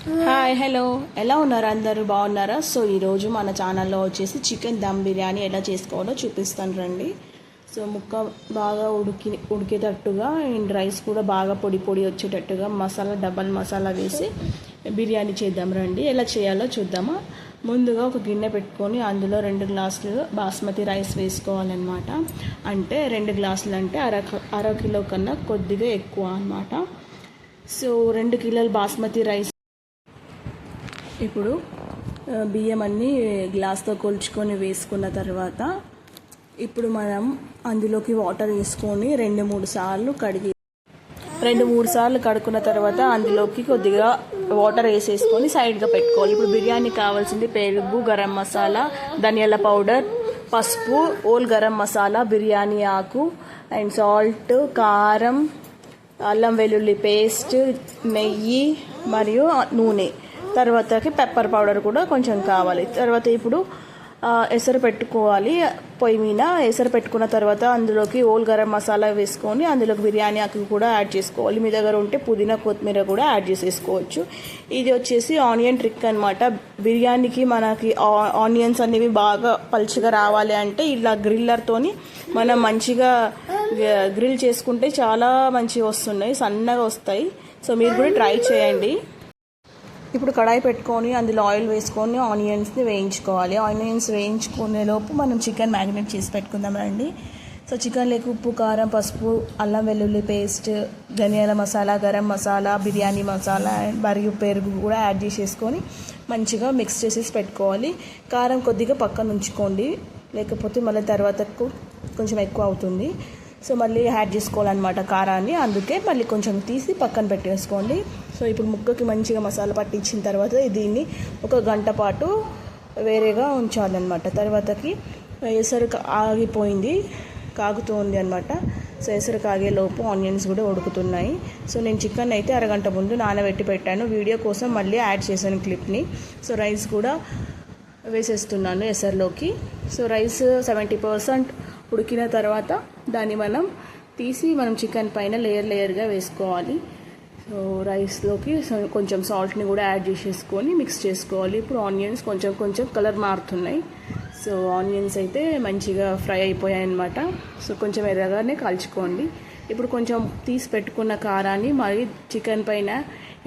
Hi hello, ఎలా ఉన్నారు? అందరూ బాగున్నారా? సో ఈరోజు మన ఛానల్లో వచ్చేసి చికెన్ దమ్ బిర్యానీ ఎలా చేసుకోవాలో చూపిస్తాను రండి. సో ముక్క బాగా ఉడికేటట్టుగా అండ్ రైస్ కూడా బాగా పొడి పొడి వచ్చేటట్టుగా మసాలా డబల్ మసాలా వేసి బిర్యానీ చేద్దాం రండి. ఎలా చేయాలో చూద్దామా. ముందుగా ఒక గిన్నె పెట్టుకొని అందులో 2 గ్లాసులు బాస్మతి రైస్ వేసుకోవాలన్నమాట. అంటే 2 గ్లాసులు అంటే అర కిలో కన్నా కొద్దిగా ఎక్కువ అన్నమాట. సో 2 కిలోల బాస్మతి రైస్. ఇప్పుడు బియ్యం అన్నీ గ్లాస్తో కొలుచుకొని వేసుకున్న తర్వాత ఇప్పుడు మనం అందులోకి వాటర్ వేసుకొని 2-3 సార్లు కడుక్కున్న తర్వాత అందులోకి కొద్దిగా వాటర్ వేసేసుకొని సైడ్గా పెట్టుకోవాలి. ఇప్పుడు బిర్యానీ కావాల్సింది పెరుగు, గరం మసాలా, ధనియాల పౌడర్, పసుపు, ఓల్ గరం మసాలా, బిర్యానీ ఆకు అండ్ సాల్ట్, కారం, అల్లం వెల్లుల్లి పేస్ట్, నెయ్యి మరియు నూనె. తర్వాతకి పెప్పర్ పౌడర్ కూడా కొంచెం కావాలి. తర్వాత ఇప్పుడు ఎసరు పెట్టుకోవాలి. పొయ్యి మీద ఎసరు పెట్టుకున్న తర్వాత అందులోకి ఓల్ గరం మసాలా వేసుకొని అందులోకి బిర్యానీ ఆకు కూడా యాడ్ చేసుకోవాలి. మీ దగ్గర ఉంటే పుదీనా, కొత్తిమీర కూడా యాడ్ చేసేసుకోవచ్చు. ఇది వచ్చేసి ఆనియన్ ట్రిక్ అనమాట. బిర్యానీకి మనకి ఆనియన్స్ అనేవి బాగా పలుచగా రావాలి అంటే ఇలా గ్రిల్లర్తోని మనం మంచిగా గ్రిల్ చేసుకుంటే చాలా మంచిగా వస్తున్నాయి, సన్నగా వస్తాయి. సో మీరు కూడా ట్రై చేయండి. ఇప్పుడు కడాయి పెట్టుకొని అందులో ఆయిల్ వేసుకొని ఆనియన్స్ని వేయించుకోవాలి. ఆనియన్స్ వేయించుకునే లోపు మనం చికెన్ మ్యారినేట్ చేసి పెట్టుకుందాం రండి. సో చికెన్లోకి ఉప్పు, కారం, పసుపు, అల్లం వెల్లుల్లి పేస్ట్, ధనియాల మసాలా, గరం మసాలా, బిర్యానీ మసాలా మరియు పెరుగు కూడా యాడ్ చేసేసుకొని మంచిగా మిక్స్ చేసేసి పెట్టుకోవాలి. కారం కొద్దిగా పక్కన ఉంచుకోండి, లేకపోతే మళ్ళీ తర్వాతకు కొంచెం ఎక్కువ అవుతుంది. సో మళ్ళీ యాడ్ చేసుకోవాలన్నమాట కారాన్ని, అందుకే మళ్ళీ కొంచెం తీసి పక్కన పెట్టేసుకోండి. సో ఇప్పుడు ముక్కకి మంచిగా మసాలా పట్టించిన తర్వాత దీన్ని 1 గంట పాటు వేరేగా ఉంచాలన్నమాట. తర్వాతకి ఎసరు ఆగిపోయింది, కాగుతుంది అనమాట. సో ఎసరు కాగేలోపు ఆనియన్స్ కూడా ఉడుకుతున్నాయి. సో నేను చికెన్ అయితే అరగంట ముందు నానబెట్టి పెట్టాను, వీడియో కోసం మళ్ళీ యాడ్ చేశాను క్లిప్ని. సో రైస్ కూడా వేసేస్తున్నాను ఎసరులోకి. సో రైస్ 70% ఉడికిన తర్వాత దాన్ని మనం తీసి చికెన్ పైన లేయర్గా వేసుకోవాలి. సో రైస్లోకి కొంచెం సాల్ట్ని కూడా యాడ్ చేసేసుకొని మిక్స్ చేసుకోవాలి. ఇప్పుడు ఆనియన్స్ కొంచెం కలర్ మారుతున్నాయి. సో ఆనియన్స్ అయితే మంచిగా ఫ్రై అయిపోయాయి అన్నమాట. సో కొంచెం ఎర్రగానే కాల్చుకోండి. ఇప్పుడు కొంచెం తీసి పెట్టుకున్న కారాన్ని మరి చికెన్ పైన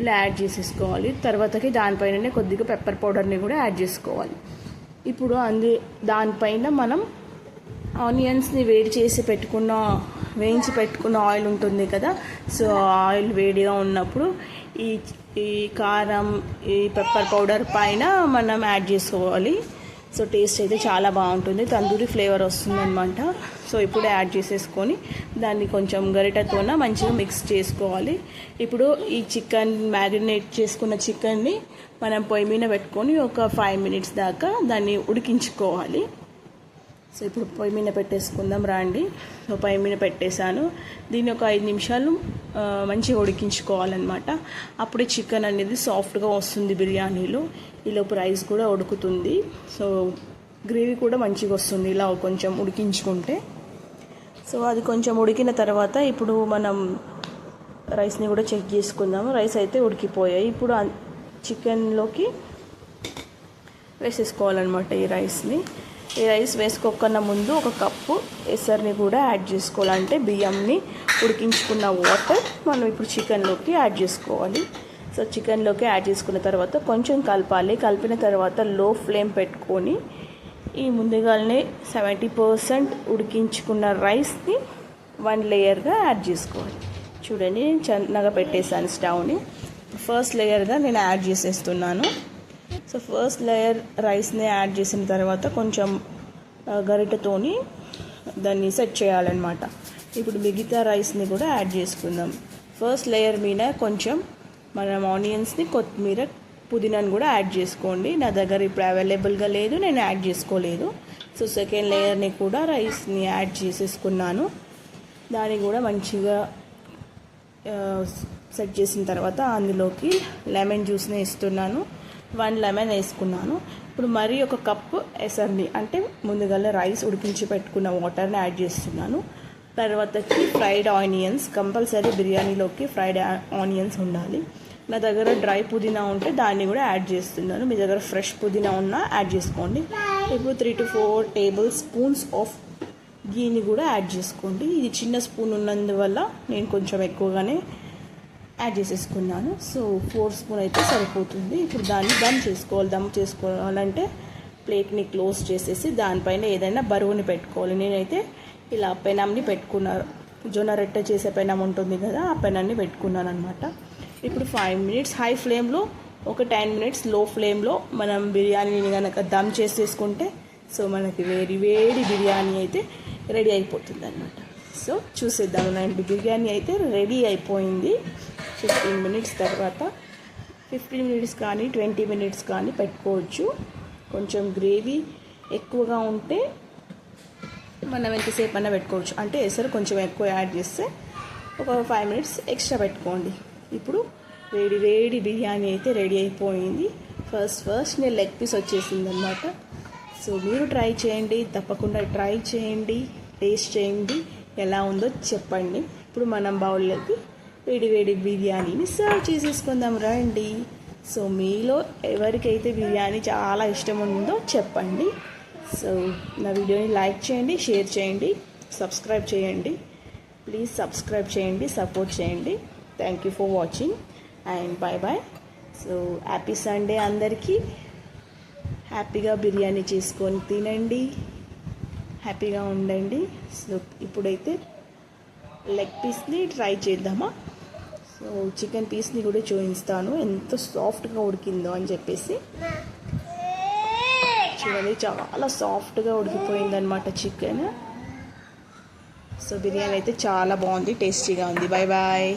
ఇలా యాడ్ చేసేసుకోవాలి. తర్వాతకి దానిపైననే కొద్దిగా పెప్పర్ పౌడర్ని కూడా యాడ్ చేసుకోవాలి. ఇప్పుడు దానిపైన మనం ఆనియన్స్ని వేయించి పెట్టుకున్న ఆయిల్ ఉంటుంది కదా. సో ఆయిల్ వేడిగా ఉన్నప్పుడు ఈ కారం, ఈ పెప్పర్ పౌడర్ పైన మనం యాడ్ చేసుకోవాలి. సో టేస్ట్ అయితే చాలా బాగుంటుంది, తందూరి ఫ్లేవర్ వస్తుందన్నమాట. సో ఇప్పుడు యాడ్ చేసేసుకొని దాన్ని కొంచెం గరిటెతోన మంచిగా మిక్స్ చేసుకోవాలి. ఇప్పుడు ఈ చికెన్ మ్యారినేట్ చేసుకున్న చికెన్ని మనం పొయ్యి మీద పెట్టుకొని ఒక 5 మినిట్స్ దాకా దాన్ని ఉడికించుకోవాలి. సో ఇప్పుడు పొయ్యి మీద పెట్టేసుకుందాం రండి. సో పొయ్యి మీద పెట్టేశాను. దీన్ని ఒక 5 నిమిషాలు మంచిగా ఉడికించుకోవాలన్నమాట. అప్పుడే చికెన్ అనేది సాఫ్ట్గా వస్తుంది బిర్యానీలో. ఈలోపు రైస్ కూడా ఉడుకుతుంది. సో గ్రేవీ కూడా మంచిగా వస్తుంది ఇలా కొంచెం ఉడికించుకుంటే. సో అది కొంచెం ఉడికిన తర్వాత ఇప్పుడు మనం రైస్ని కూడా చెక్ చేసుకుందాము. రైస్ అయితే ఉడికిపోయాయి. ఇప్పుడు చికెన్లోకి వేసేసుకోవాలన్నమాట ఈ రైస్ని. ఈ రైస్ వేసుకోకన్నా ముందు 1 కప్పు ఎసర్ని కూడా యాడ్ చేసుకోవాలంటే బియ్యంని ఉడికించుకున్న వాటర్ మనం ఇప్పుడు చికెన్లోకి యాడ్ చేసుకోవాలి. సో చికెన్లోకి యాడ్ చేసుకున్న తర్వాత కొంచెం కలపాలి. కలిపిన తర్వాత లో ఫ్లేమ్ పెట్టుకొని ఈ ముందుగానే 70% ఉడికించుకున్న రైస్ని 1 లేయర్గా యాడ్ చేసుకోవాలి. చూడండి నేను చిన్నగా పెట్టేశాను స్టవ్ని. ఫస్ట్ లేయర్గా నేను యాడ్ చేసేస్తున్నాను. సో ఫస్ట్ లేయర్ రైస్ని యాడ్ చేసిన తర్వాత కొంచెం గరిటెతోని దాన్ని సెట్ చేయాలన్నమాట. ఇప్పుడు మిగతా రైస్ని కూడా యాడ్ చేసుకుందాం. ఫస్ట్ లేయర్ మీద కొంచెం మనం ఆనియన్స్ని, కొత్తిమీర, పుదీనాను కూడా యాడ్ చేసుకోండి. నా దగ్గర ఇప్పుడు అవైలబుల్గా లేదు, నేను యాడ్ చేసుకోలేదు. సో సెకండ్ లేయర్ని కూడా రైస్ని యాడ్ చేసేసుకున్నాను. దాన్ని కూడా మంచిగా సెట్ చేసిన తర్వాత అందులోకి లెమన్ జ్యూస్ని వేస్తున్నాను. 1 లెమన్ వేసుకున్నాను. ఇప్పుడు మరి 1 కప్పు ఎసర్ని అంటే ముందుగా రైస్ ఉడికించి పెట్టుకున్న వాటర్ని యాడ్ చేస్తున్నాను. తర్వాతకి ఫ్రైడ్ ఆనియన్స్, కంపల్సరీ బిర్యానీలోకి ఫ్రైడ్ ఆనియన్స్ ఉండాలి. నా దగ్గర డ్రై పుదీనా ఉంటే దాన్ని కూడా యాడ్ చేస్తున్నాను. మీ దగ్గర ఫ్రెష్ పుదీనా ఉన్నా యాడ్ చేసుకోండి. ఇప్పుడు 3 to 4 టేబుల్ స్పూన్స్ ఆఫ్ గీని కూడా యాడ్ చేసుకోండి. ఇది చిన్న స్పూన్ ఉన్నందువల్ల నేను కొంచెం ఎక్కువగానే యాడ్ చేసేసుకున్నాను. సో 4 స్పూన్ అయితే సరిపోతుంది. ఇప్పుడు దాన్ని దమ్ చేసుకోవాలంటే ప్లేట్ని క్లోజ్ చేసేసి దానిపైన ఏదైనా బరువుని పెట్టుకోవాలి. నేనైతే ఇలా పెనాంని పెట్టుకున్నాను. జొన్న రొట్టె చేసే పెనం ఉంటుంది కదా, ఆ పెనాన్ని పెట్టుకున్నాను అనమాట. ఇప్పుడు 5 minutes హై ఫ్లేమ్లో, ఒక 10 minutes లో ఫ్లేమ్లో మనం బిర్యానీని కనుక దమ్ చేసేసుకుంటే సో మనకి వేడి బిర్యానీ అయితే రెడీ అయిపోతుంది అనమాట. సో చూసేద్దాం. బిర్యానీ అయితే రెడీ అయిపోయింది. 15 minutes తర్వాత 15 minutes కానీ 20 minutes కానీ పెట్టుకోవచ్చు. కొంచెం గ్రేవీ ఎక్కువగా ఉంటే మనం ఎంతసేపు అయినా పెట్టుకోవచ్చు. అంటే ఎసరు కొంచెం ఎక్కువ యాడ్ చేస్తే ఒక 5 minutes ఎక్స్ట్రా పెట్టుకోండి. ఇప్పుడు వేడి బిర్యానీ అయితే రెడీ అయిపోయింది. ఫస్ట్ నేను లెగ్ పీస్ వచ్చేసింది అనమాట. సో మీరు ట్రై చేయండి, తప్పకుండా ట్రై చేయండి, టేస్ట్ చేయండి, ఎలా ఉందో చెప్పండి. ఇప్పుడు మనం బౌల్లోకి వేడి బిర్యానీని సర్వ్ చేసేసుకుందాం రండి. సో మీలో ఎవరికైతే బిర్యానీ చాలా ఇష్టం ఉందో చెప్పండి. సో నా వీడియోని లైక్ చేయండి, షేర్ చేయండి, సబ్స్క్రైబ్ చేయండి. ప్లీజ్ సబ్స్క్రైబ్ చేయండి, సపోర్ట్ చేయండి. Thank you for watching and bye. So happy Sunday అందరికీ. హ్యాపీగా బిర్యానీ చేసుకొని తినండి, హ్యాపీగా ఉండండి. సో ఇప్పుడైతే లెగ్ పీస్ని ట్రై చేద్దామా. సో చికెన్ పీస్ని కూడా చూపిస్తాను ఎంత సాఫ్ట్గా ఉడికిందో అని చెప్పేసి. చూడండి, చాలా సాఫ్ట్గా ఉడికిపోయిందనమాట చికెన్. సో బిర్యానీ అయితే చాలా బాగుంది, టేస్టీగా ఉంది. బాయ్.